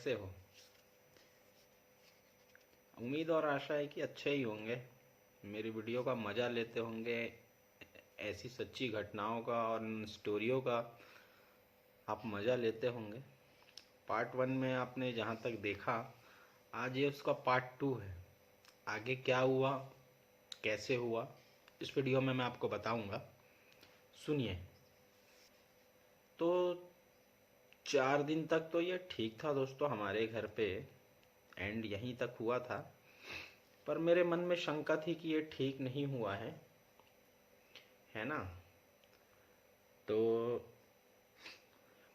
कैसे हो? उम्मीद और आशा है कि अच्छे ही होंगे। मेरी वीडियो का मज़ा लेते होंगे। ऐसी सच्ची घटनाओं का और स्टोरियों का आप मज़ा लेते होंगे। पार्ट 1 में आपने जहाँ तक देखा, आज ये उसका पार्ट 2 है। आगे क्या हुआ, कैसे हुआ, इस वीडियो में मैं आपको बताऊंगा। सुनिए। तो 4 दिन तक तो ये ठीक था दोस्तों हमारे घर पे, एंड यहीं तक हुआ था। पर मेरे मन में शंका थी कि ये ठीक नहीं हुआ है ना। तो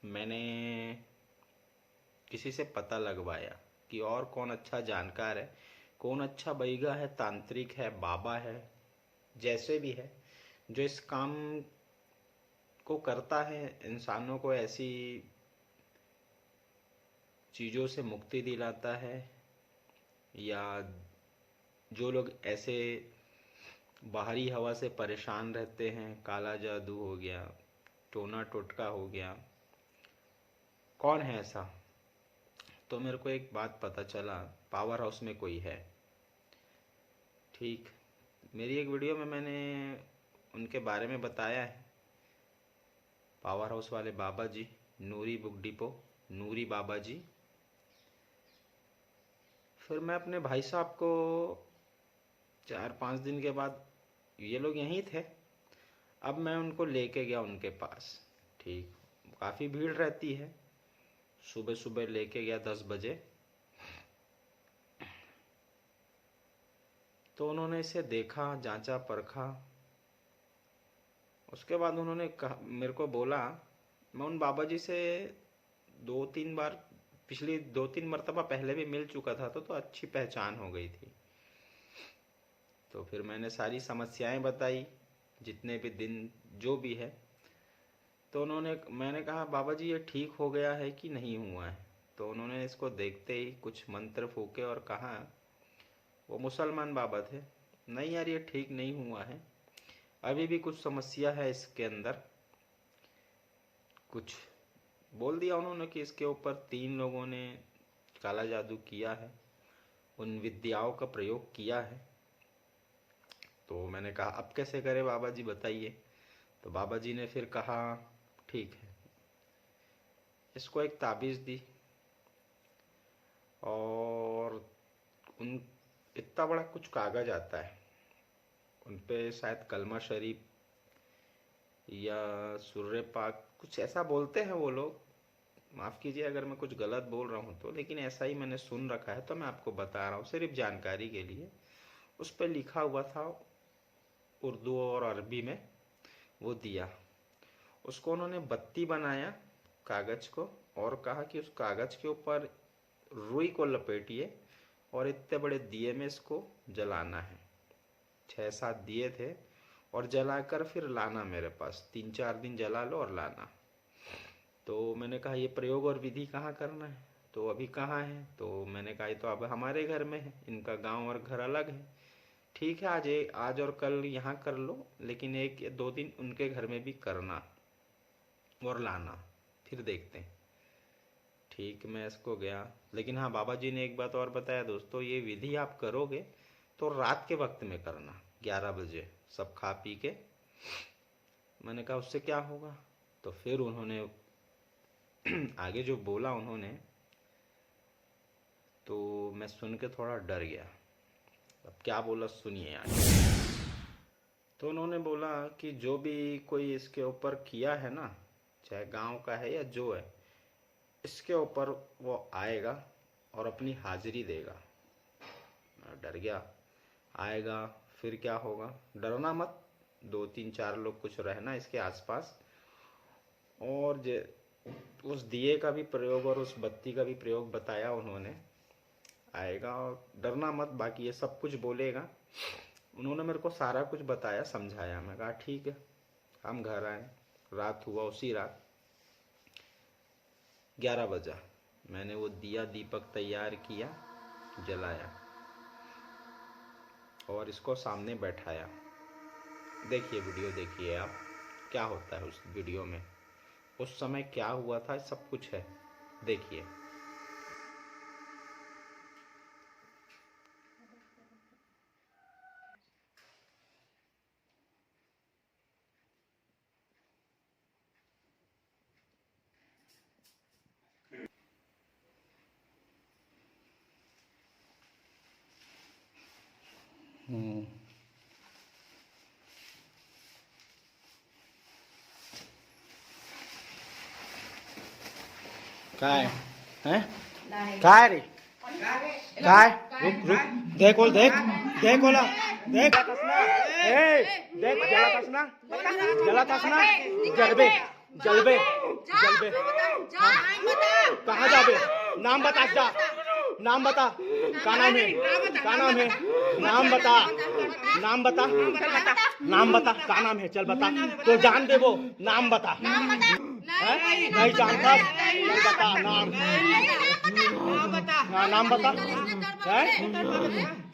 मैंने किसी से पता लगवाया कि और कौन अच्छा जानकार है, कौन अच्छा बैगा है, तांत्रिक है, बाबा है, जैसे भी है, जो इस काम को करता है, इंसानों को ऐसी चीज़ों से मुक्ति दिलाता है, या जो लोग ऐसे बाहरी हवा से परेशान रहते हैं, काला जादू हो गया, टोना टोटका हो गया, कौन है ऐसा। तो मेरे को एक बात पता चला, पावर हाउस में कोई है। ठीक, मेरी एक वीडियो में मैंने उनके बारे में बताया है। पावर हाउस वाले बाबा जी, नूरी बुक डिपो, नूरी बाबा जी। फिर मैं अपने भाई साहब को 4-5 दिन के बाद, ये लोग यहीं थे, अब मैं उनको लेके गया उनके पास। ठीक, काफ़ी भीड़ रहती है। सुबह सुबह लेके गया 10 बजे। तो उन्होंने इसे देखा, जांचा परखा। उसके बाद उन्होंने कहा, मेरे को बोला, मैं उन बाबा जी से 2-3 बार, पिछली 2-3 मरतबा पहले भी मिल चुका था, तो अच्छी पहचान हो गई थी। तो फिर मैंने सारी समस्याएं बताई, जितने भी दिन जो भी है। तो मैंने कहा, बाबा जी ये ठीक हो गया है कि नहीं हुआ है। तो उन्होंने इसको देखते ही कुछ मंत्र फूके और कहा, वो मुसलमान बाबा थे, नहीं यार ये ठीक नहीं हुआ है, अभी भी कुछ समस्या है इसके अंदर। कुछ बोल दिया उन्होंने कि इसके ऊपर 3 लोगों ने काला जादू किया है, उन विद्याओं का प्रयोग किया है। तो मैंने कहा, अब कैसे करें बाबा जी, बताइए। तो बाबा जी ने फिर कहा, ठीक है, इसको एक ताबीज़ दी, और उन इतना बड़ा कुछ कागज आता है, उन पे शायद कलमा शरीफ या सुर्रे पाक कुछ ऐसा बोलते हैं वो लोग। माफ़ कीजिए अगर मैं कुछ गलत बोल रहा हूँ तो, लेकिन ऐसा ही मैंने सुन रखा है, तो मैं आपको बता रहा हूँ सिर्फ जानकारी के लिए। उस पर लिखा हुआ था उर्दू और अरबी में, वो दिया। उसको उन्होंने बत्ती बनाया कागज को, और कहा कि उस कागज के ऊपर रुई को लपेटिए और इतने बड़े दिए में इसको जलाना है। 6-7 दिए थे, और जलाकर फिर लाना मेरे पास, 3-4 दिन जला लो और लाना। तो मैंने कहा, ये प्रयोग और विधि कहाँ करना है? तो अभी कहाँ है? तो मैंने कहा, ये तो अब हमारे घर में है, इनका गांव और घर अलग है। ठीक है, आज और कल यहाँ कर लो, लेकिन 1 या 2 दिन उनके घर में भी करना और लाना, फिर देखते हैं। ठीक, मैं इसको गया। लेकिन हाँ, बाबा जी ने एक बात और बताया दोस्तों, ये विधि आप करोगे तो रात के वक्त में करना, 11 बजे, सब खा पी के। मैंने कहा, उससे क्या होगा? तो फिर उन्होंने आगे जो बोला उन्होंने, तो मैं सुन के थोड़ा डर गया। अब क्या बोला सुनिए आगे। तो उन्होंने बोला कि जो भी कोई इसके ऊपर किया है ना, चाहे गांव का है या जो है, इसके ऊपर वो आएगा और अपनी हाजिरी देगा। मैं डर गया, आएगा फिर क्या होगा? डरना मत, 2-3-4 लोग कुछ रहना इसके आसपास, और उस दिए का भी प्रयोग और उस बत्ती का भी प्रयोग बताया उन्होंने। आएगा और डरना मत, बाकी ये सब कुछ बोलेगा। उन्होंने मेरे को सारा कुछ बताया, समझाया। मैं कहा ठीक है। हम घर आए, रात हुआ। उसी रात 11 बजा, मैंने वो दिया दीपक तैयार किया, जलाया और इसको सामने बैठाया। देखिए वीडियो, देखिए आप क्या होता है उस वीडियो में, उस समय क्या हुआ था, सब कुछ है, देखिए। काय हैं? काय रे? काय? रुक रुक, देख ओल, देख देख ओला, देख ए, देख जलत हसना जलबे जलबे जलबे। कहाँ जाबे? नाम बता, जा नाम बता, का नाम है? का नाम है? नाम बता, नाम बता, नाम बता, का नाम है? चल बता, तो जान दे वो, नाम बता। नहीं जानता, चल बता नाम, नाम बता,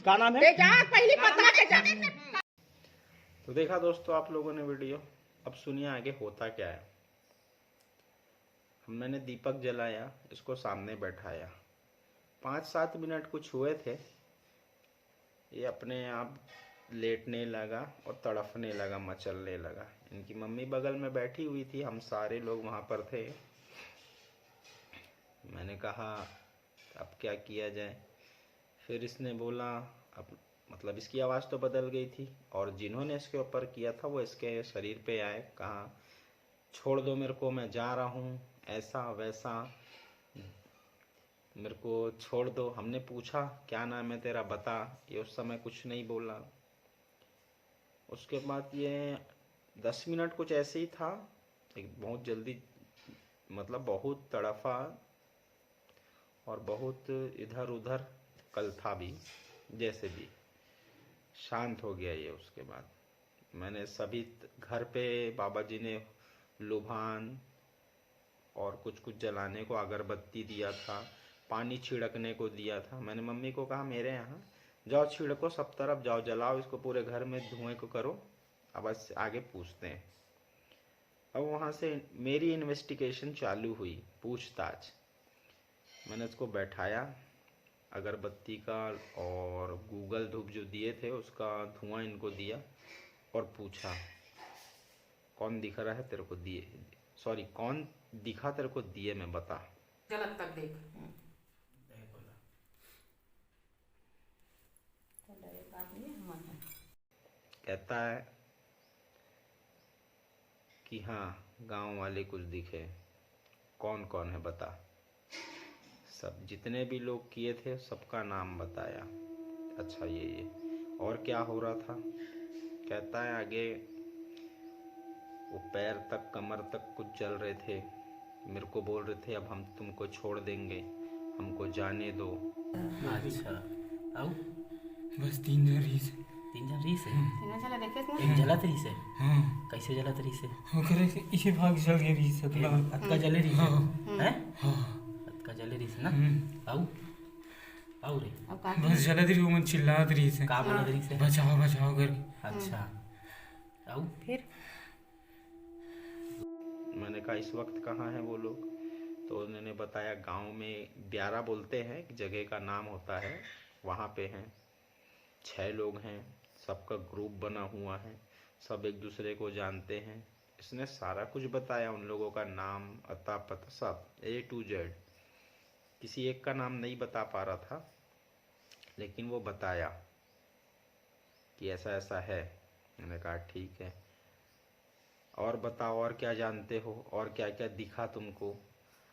का नाम है? पहले बता के जा। तो देखा दोस्तों आप लोगों ने वीडियो, अब सुनिए आगे होता क्या है। मैंने दीपक जलाया, इसको सामने बैठाया, 5-7 मिनट कुछ हुए थे, ये अपने आप लेटने लगा और तड़फने लगा, मचलने लगा। इनकी मम्मी बगल में बैठी हुई थी, हम सारे लोग वहाँ पर थे। मैंने कहा अब क्या किया जाए। फिर इसने बोला, अब मतलब इसकी आवाज़ तो बदल गई थी, और जिन्होंने इसके ऊपर किया था वो इसके शरीर पे आए, कहा छोड़ दो मेरे को, मैं जा रहा हूँ, ऐसा वैसा, मेरे को छोड़ दो। हमने पूछा क्या नाम है तेरा, बता। ये उस समय कुछ नहीं बोला। उसके बाद ये 10 मिनट कुछ ऐसे ही था, एक बहुत जल्दी मतलब बहुत तड़फा और बहुत इधर उधर कल था भी, जैसे भी शांत हो गया ये। उसके बाद मैंने सभी घर पे बाबा जी ने लुभान और कुछ कुछ जलाने को, अगरबत्ती दिया था, पानी छिड़कने को दिया था। मैंने मम्मी को कहा मेरे यहाँ जाओ छिड़को, सब तरफ जाओ, जलाओ इसको, पूरे घर में धुएं को करो, अब आगे पूछते हैं। अब वहाँ से मेरी इन्वेस्टिगेशन चालू हुई, पूछताछ। मैंने इसको बैठाया, अगरबत्ती का और गूगल धूप जो दिए थे उसका धुआं इनको दिया, और पूछा कौन दिख रहा है तेरे को दिए, सॉरी कौन दिखा तेरे को दिए में, बता। गलत तक देख। कहता है कि हाँ गांव वाले कुछ दिखे। कौन कौन है बता। सब जितने भी लोग किए थे सबका नाम बताया। अच्छा ये और क्या हो रहा था। कहता है आगे वो पैर तक कमर तक कुछ जल रहे थे, मेरे को बोल रहे थे अब हम तुमको छोड़ देंगे, हमको जाने दो। अच्छा आओ बस 3 जन रही से। 3 जन रही से तीनों चला देखे ना। एक जलत रही से। हाँ कैसे जलत रही से? ओकरे से इसे भाग जल गई रही से अपना। अतका जले रही से हैं? हाँ अतका जले रही से ना। आओ आओ रे। बस जलत रही, वो मन चिल्लात रही से, का बोलत रही से? बचाओ बचाओ कर। अच्छा आओ फिर मैंने कहा इस वक्त कहाँ है वो लोग, तो उन्होंने बताया गांव में 11 बोलते हैं, एक जगह का नाम होता है, वहाँ पे हैं। 6 लोग हैं, सबका ग्रुप बना हुआ है, सब एक दूसरे को जानते हैं। इसने सारा कुछ बताया, उन लोगों का नाम, अता पता सब A to Z। किसी एक का नाम नहीं बता पा रहा था, लेकिन वो बताया कि ऐसा ऐसा है। मैंने कहा ठीक है, और बताओ और क्या जानते हो, और क्या क्या दिखा तुमको।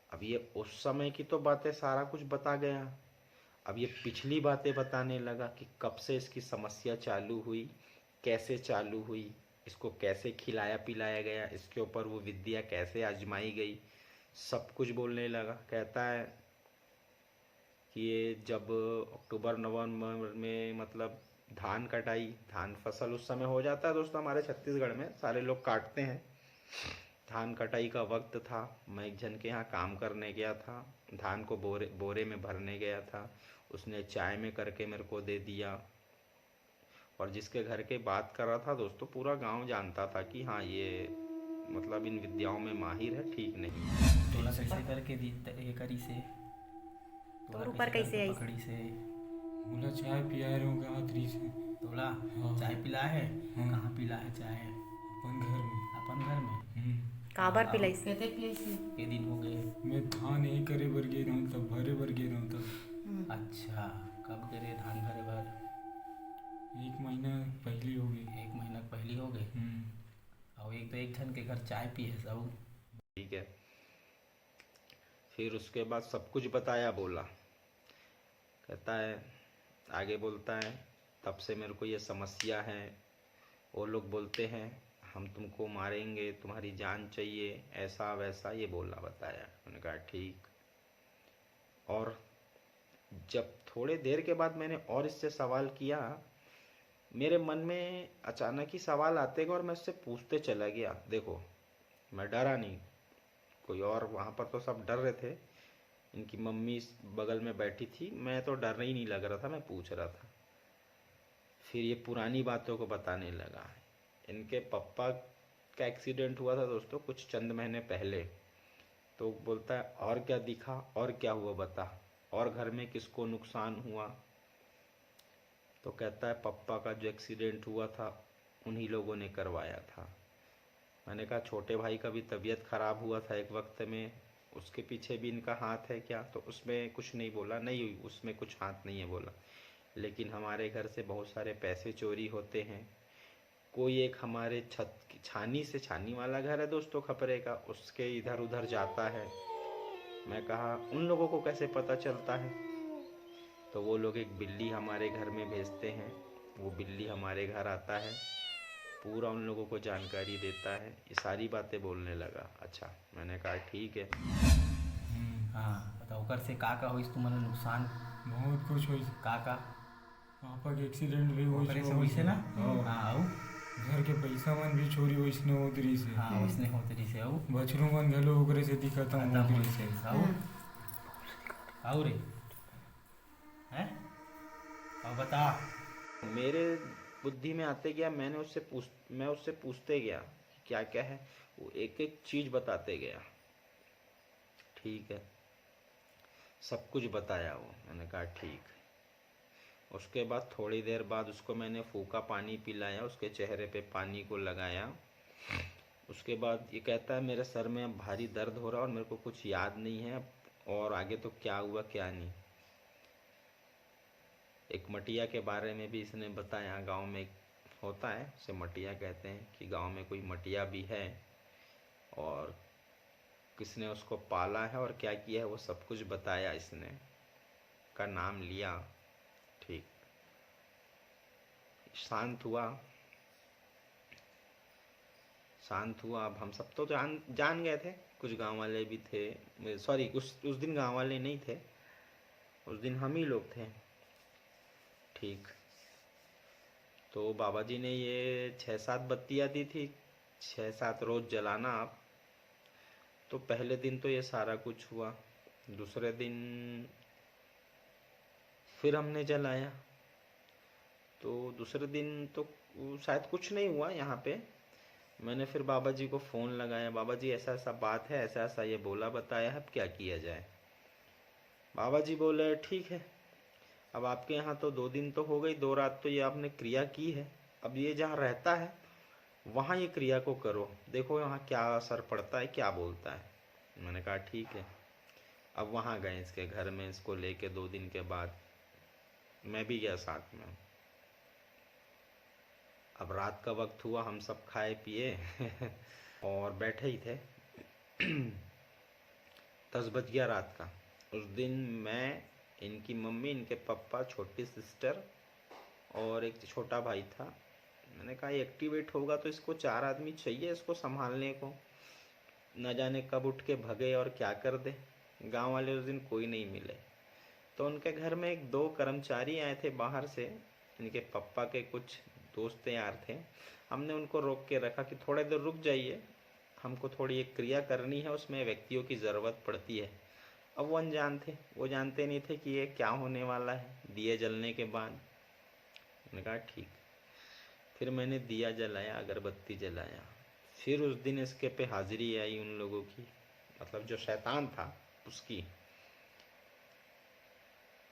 अब ये उस समय की तो बातें सारा कुछ बता गया, अब ये पिछली बातें बताने लगा कि कब से इसकी समस्या चालू हुई, कैसे चालू हुई, इसको कैसे खिलाया पिलाया गया, इसके ऊपर वो विद्या कैसे आजमाई गई, सब कुछ बोलने लगा। कहता है कि ये जब अक्टूबर नवंबर में मतलब धान कटाई, धान फसल उस समय हो जाता है दोस्तों, हमारे छत्तीसगढ़ में सारे लोग काटते हैं। धान कटाई का वक्त था, मैं एक जन के यहाँ काम करने गया था, धान को बोरे में भरने गया था, उसने चाय में करके मेरे को दे दिया। और जिसके घर के बात कर रहा था दोस्तों, पूरा गांव जानता था कि हाँ ये मतलब इन विद्याओं में माहिर है, ठीक नहीं। तोला कैसे करके दी ये करी से? तो ऊपर कैसे आई? पकड़ी से बोला चाय पिया रहूँगा आदरी से। तोला हाँ। चाय पिला है? हाँ। कहाँ पिला है चाय? अपन घर में। अपन घर में। काबर पिलाई से? के दिन हो गए? मैं धान यही करे बर गे रहूँ तब, भरे बर गे रहूँ तब। अच्छा कब करे धान भरे भर? एक महीना पहली हो गई। 1 महीना पहले हो गए। और एक तो एक जन के घर चाय पिए सब। ठीक है। फिर उसके बाद सब कुछ बताया, बोला, कहता है, आगे बोलता है, तब से मेरे को ये समस्या है, वो लोग बोलते हैं हम तुमको मारेंगे, तुम्हारी जान चाहिए, ऐसा वैसा ये बोला बताया। मैंने कहा ठीक। और जब थोड़े देर के बाद मैंने और इससे सवाल किया, मेरे मन में अचानक ही सवाल आते गए और मैं उससे पूछते चला गया। देखो, मैं डरा नहीं, कोई और वहाँ पर तो सब डर रहे थे, इनकी मम्मी बगल में बैठी थी, मैं तो डर ही नहीं लग रहा था, मैं पूछ रहा था। फिर ये पुरानी बातों को बताने लगा। इनके पापा का एक्सीडेंट हुआ था दोस्तों कुछ चंद महीने पहले। तो बोलता है और क्या दिखा, और क्या हुआ बता, और घर में किसको नुकसान हुआ। तो कहता है पापा का जो एक्सीडेंट हुआ था उन्हीं लोगों ने करवाया था। मैंने कहा छोटे भाई का भी तबीयत खराब हुआ था एक वक्त में, उसके पीछे भी इनका हाथ है क्या? तो उसमें कुछ नहीं बोला, नहीं उसमें कुछ हाथ नहीं है बोला, लेकिन हमारे घर से बहुत सारे पैसे चोरी होते हैं। कोई एक हमारे छत की छानी से, छानी वाला घर है दोस्तों खपरे का, उसके इधर उधर जाता है। मैं कहा उन लोगों को कैसे पता चलता है? तो वो लोग एक बिल्ली हमारे घर में भेजते हैं, वो बिल्ली हमारे घर आता है, पूरा उन लोगों को जानकारी देता है। ये सारी बातें बोलने लगा। अच्छा, मैंने कहा ठीक है। हाँ बताओ, ओकर से का होइस तुम्हारा नुकसान? बहुत कुछ हुई। का पापा के एक्सीडेंट भी हुई ओकरे से होइस ना? हाँ। हाँ और घर के पैसा मन भी चोरी वैसने होतरी से। हाँ वैसने होतरी से। और बछरू मन घलो ओकरे से दिखत खत्म होतरी होइस से। से। और रे हैं और बता। मेरे बुद्धि में आते गया, मैं उससे पूछते गया कि क्या क्या है, वो एक एक चीज बताते गया। ठीक है, सब कुछ बताया वो। मैंने कहा ठीक। उसके बाद थोड़ी देर बाद उसको मैंने फूका पानी पिलाया, उसके चेहरे पे पानी को लगाया। उसके बाद ये कहता है मेरे सर में अब भारी दर्द हो रहा है और मेरे को कुछ याद नहीं है, और आगे तो क्या हुआ क्या नहीं। एक मटिया के बारे में भी इसने बताया, गांव में होता है, उसे मटिया कहते हैं, कि गांव में कोई मटिया भी है और किसने उसको पाला है और क्या किया है, वो सब कुछ बताया इसने, का नाम लिया। ठीक, शांत हुआ। अब हम सब तो जान गए थे, कुछ गांव वाले भी थे, सॉरी उस दिन गांव वाले नहीं थे, उस दिन हम ही लोग थे। ठीक, तो बाबा जी ने ये 6-7 बत्तियाँ दी थी, 6-7 रोज जलाना आप। तो पहले दिन तो ये सारा कुछ हुआ, दूसरे दिन फिर हमने जलाया, तो दूसरे दिन तो शायद कुछ नहीं हुआ यहाँ पे। मैंने फिर बाबा जी को फ़ोन लगाया, बाबा जी ऐसा ऐसा बात है, ऐसा ऐसा ये बोला बताया है, अब क्या किया जाए? बाबा जी बोले ठीक है, अब आपके यहाँ तो 2 दिन तो हो गई, 2 रात तो ये आपने क्रिया की है, अब ये जहाँ रहता है वहाँ ये क्रिया को करो, देखो यहाँ क्या असर पड़ता है, क्या बोलता है। मैंने कहा ठीक है। अब वहाँ गए इसके घर में, इसको लेके 2 दिन के बाद मैं भी गया साथ में। अब रात का वक्त हुआ, हम सब खाए पिए और बैठे ही थे 10 बज गया रात का। उस दिन मैं, इनकी मम्मी, इनके पापा, छोटी सिस्टर और एक छोटा भाई था। मैंने कहा एक्टिवेट होगा तो इसको 4 आदमी चाहिए इसको संभालने को, न जाने कब उठ के भगे और क्या कर दे। गांव वाले उस दिन कोई नहीं मिले, तो उनके घर में 1-2 कर्मचारी आए थे बाहर से, इनके पापा के कुछ दोस्त यार थे। हमने उनको रोक के रखा कि थोड़ी देर रुक जाइए, हमको थोड़ी एक क्रिया करनी है, उसमें व्यक्तियों की ज़रूरत पड़ती है। अब वो अनजान थे, वो जानते नहीं थे कि ये क्या होने वाला है दिए जलने के बाद। मैंने कहा ठीक। फिर मैंने दिया जलाया, अगरबत्ती जलाया। फिर उस दिन इसके पे हाजिरी आई उन लोगों की, मतलब जो शैतान था उसकी।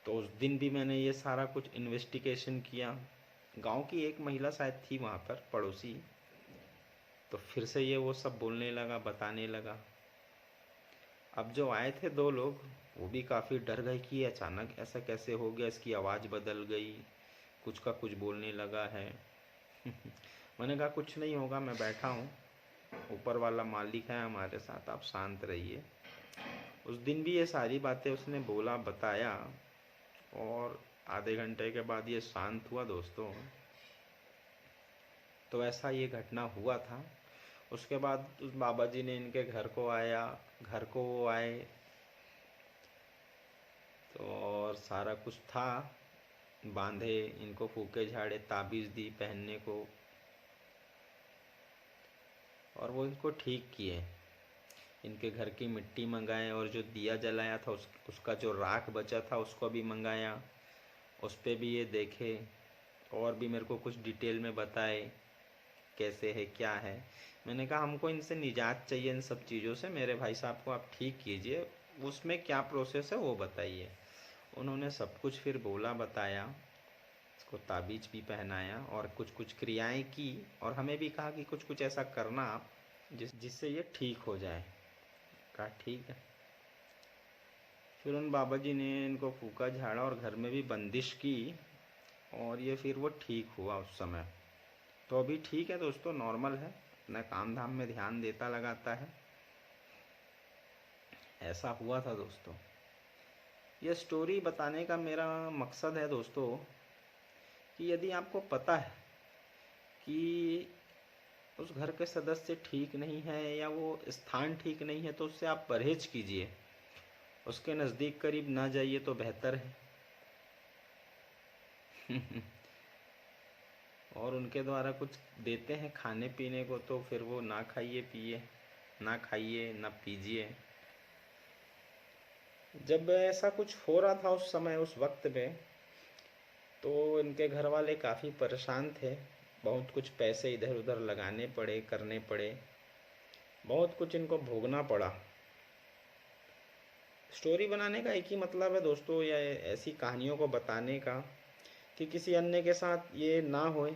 तो उस दिन भी मैंने ये सारा कुछ इन्वेस्टिगेशन किया। गांव की एक महिला शायद थी वहाँ पर, पड़ोसी, तो फिर से ये वो सब बोलने लगा, बताने लगा। अब जो आए थे 2 लोग, वो भी काफ़ी डर गए कि अचानक ऐसा कैसे हो गया, इसकी आवाज़ बदल गई, कुछ का कुछ बोलने लगा है। मैंने कहा कुछ नहीं होगा, मैं बैठा हूँ, ऊपर वाला मालिक है हमारे साथ, आप शांत रहिए। उस दिन भी ये सारी बातें उसने बोला, बताया, और आधे घंटे के बाद ये शांत हुआ दोस्तों। तो ऐसा ये घटना हुआ था। उसके बाद उस बाबा जी ने इनके घर को वो आए, तो और सारा कुछ था, बांधे, इनको फूके झाड़े, ताबीज़ दी पहनने को, और वो इनको ठीक किए। इनके घर की मिट्टी मंगाए, और जो दिया जलाया था उसका जो राख बचा था उसको भी मंगाया, उस पे भी ये देखे, और भी मेरे को कुछ डिटेल में बताए कैसे है क्या है। मैंने कहा हमको इनसे निजात चाहिए, इन सब चीज़ों से, मेरे भाई साहब को आप ठीक कीजिए, उसमें क्या प्रोसेस है वो बताइए। उन्होंने सब कुछ फिर बोला, बताया, इसको ताबीज़ भी पहनाया और कुछ कुछ क्रियाएं की, और हमें भी कहा कि कुछ कुछ ऐसा करना आप जिससे ये ठीक हो जाए। कहा ठीक है। फिर उन बाबा जी ने इनको फूका झाड़ा और घर में भी बंदिश की, और ये फिर वो ठीक हुआ उस समय। तो अभी ठीक है दोस्तों, नॉर्मल है, अपना काम धाम में ध्यान देता लगाता है। ऐसा हुआ था दोस्तों। ये स्टोरी बताने का मेरा मकसद है दोस्तों कि यदि आपको पता है कि उस घर के सदस्य ठीक नहीं है या वो स्थान ठीक नहीं है, तो उससे आप परहेज कीजिए, उसके नज़दीक करीब ना जाइए तो बेहतर है। और उनके द्वारा कुछ देते हैं खाने पीने को, तो फिर वो ना खाइए पिए, ना खाइए ना पीजिए। जब ऐसा कुछ हो रहा था उस समय, उस वक्त में, तो इनके घर वाले काफ़ी परेशान थे। बहुत कुछ पैसे इधर उधर लगाने पड़े, करने पड़े, बहुत कुछ इनको भोगना पड़ा। स्टोरी बनाने का एक ही मतलब है दोस्तों, या ऐसी कहानियों को बताने का, कि किसी अन्य के साथ ये ना होए,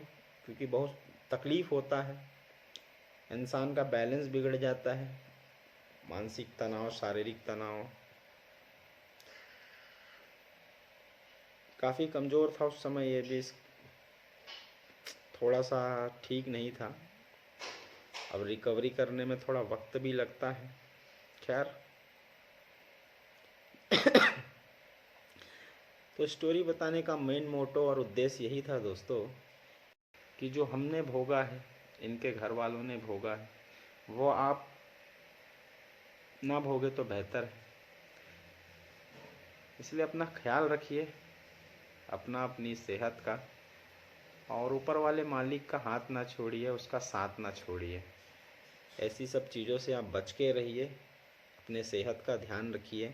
क्योंकि बहुत तकलीफ़ होता है, इंसान का बैलेंस बिगड़ जाता है, मानसिक तनाव, शारीरिक तनाव। काफ़ी कमज़ोर था उस समय, ये भी थोड़ा सा ठीक नहीं था। अब रिकवरी करने में थोड़ा वक्त भी लगता है। खैर, तो स्टोरी बताने का मेन मोटो और उद्देश्य यही था दोस्तों, कि जो हमने भोगा है, इनके घर वालों ने भोगा है, वो आप ना भोगे तो बेहतर है। इसलिए अपना ख्याल रखिए, अपनी सेहत का, और ऊपर वाले मालिक का हाथ ना छोड़िए, उसका साथ ना छोड़िए। ऐसी सब चीज़ों से आप बच के रहिए, अपने सेहत का ध्यान रखिए,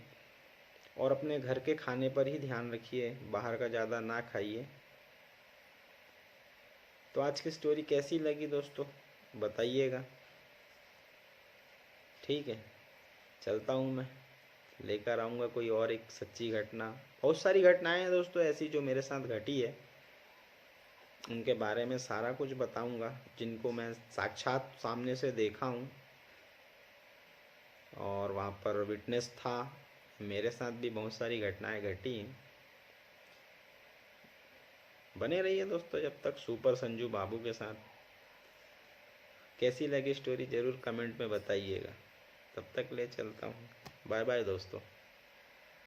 और अपने घर के खाने पर ही ध्यान रखिए, बाहर का ज़्यादा ना खाइए। तो आज की स्टोरी कैसी लगी दोस्तों, बताइएगा। ठीक है, चलता हूँ मैं, लेकर आऊँगा कोई और एक सच्ची घटना। बहुत सारी घटनाएं हैं दोस्तों ऐसी जो मेरे साथ घटी है, उनके बारे में सारा कुछ बताऊँगा, जिनको मैं साक्षात सामने से देखा हूँ, और वहाँ पर विटनेस था। मेरे साथ भी बहुत सारी घटनाएं घटी हैं। बने रहिए दोस्तों जब तक सुपर संजू बाबू के साथ। कैसी लगी स्टोरी ज़रूर कमेंट में बताइएगा। तब तक ले चलता हूँ, बाय बाय दोस्तों।